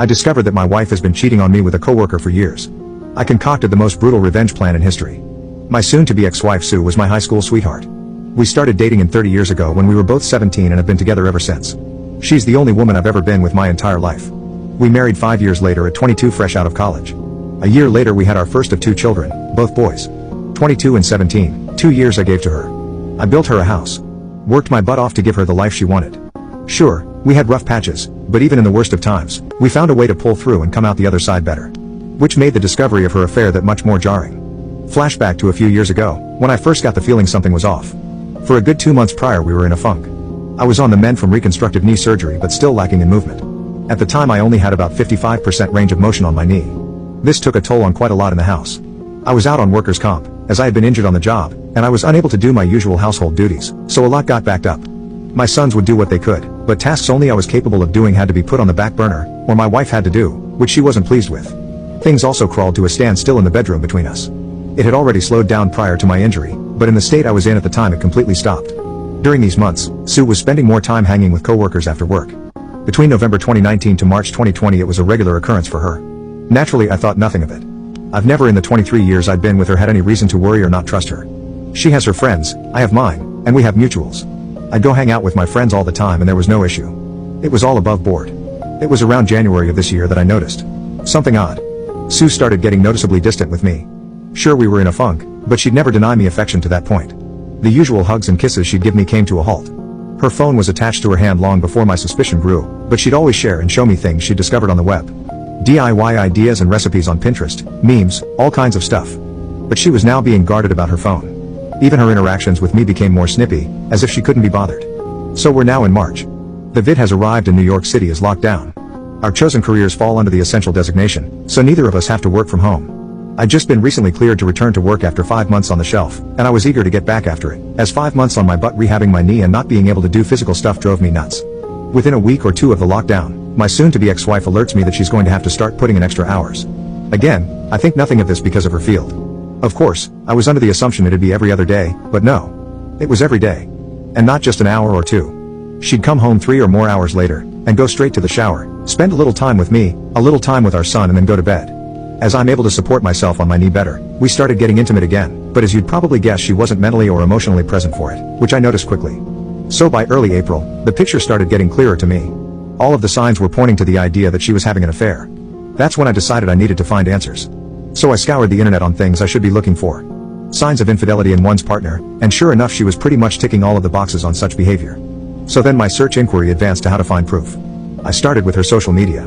I discovered that my wife has been cheating on me with a coworker for years. I concocted the most brutal revenge plan in history. My soon-to-be ex-wife Sue was my high school sweetheart. We started dating 30 years ago when we were both 17 and have been together ever since. She's the only woman I've ever been with my entire life. We married 5 years later at 22, fresh out of college. A year later we had our first of 2 children, both boys. 22 and 17, 2 years I gave to her. I built her a house. Worked my butt off to give her the life she wanted. Sure, we had rough patches, but even in the worst of times, we found a way to pull through and come out the other side better. Which made the discovery of her affair that much more jarring. Flashback to a few years ago, when I first got the feeling something was off. For a good 2 months prior we were in a funk. I was on the mend from reconstructive knee surgery but still lacking in movement. At the time I only had about 55% range of motion on my knee. This took a toll on quite a lot in the house. I was out on workers' comp, as I had been injured on the job, and I was unable to do my usual household duties, so a lot got backed up. My sons would do what they could, but tasks only I was capable of doing had to be put on the back burner, or my wife had to do, which she wasn't pleased with. Things also crawled to a standstill in the bedroom between us. It had already slowed down prior to my injury, but in the state I was in at the time it completely stopped. During these months, Sue was spending more time hanging with coworkers after work. Between November 2019 to March 2020 it was a regular occurrence for her. Naturally I thought nothing of it. I've never in the 23 years I'd been with her had any reason to worry or not trust her. She has her friends, I have mine, and we have mutuals. I'd go hang out with my friends all the time and there was no issue. It was all above board. It was around January of this year that I noticed something odd. Sue started getting noticeably distant with me. Sure, we were in a funk, but she'd never deny me affection to that point. The usual hugs and kisses she'd give me came to a halt. Her phone was attached to her hand long before my suspicion grew, but she'd always share and show me things she'd discovered on the web. DIY ideas and recipes on Pinterest, memes, all kinds of stuff. But she was now being guarded about her phone. Even her interactions with me became more snippy, as if she couldn't be bothered. So we're now in March. The vid has arrived and New York City is locked down. Our chosen careers fall under the essential designation, so neither of us have to work from home. I'd just been recently cleared to return to work after 5 months on the shelf, and I was eager to get back after it, as 5 months on my butt rehabbing my knee and not being able to do physical stuff drove me nuts. Within a week or 2 of the lockdown, my soon-to-be ex-wife alerts me that she's going to have to start putting in extra hours. Again, I think nothing of this because of her field. Of course, I was under the assumption it'd be every other day, but no. It was every day. And not just an hour or 2. She'd come home 3 or more hours later, and go straight to the shower, spend a little time with me, a little time with our son and then go to bed. As I'm able to support myself on my knee better, we started getting intimate again, but as you'd probably guess she wasn't mentally or emotionally present for it, which I noticed quickly. So by early April, the picture started getting clearer to me. All of the signs were pointing to the idea that she was having an affair. That's when I decided I needed to find answers. So I scoured the internet on things I should be looking for. Signs of infidelity in one's partner, and sure enough she was pretty much ticking all of the boxes on such behavior. So then my search inquiry advanced to how to find proof. I started with her social media.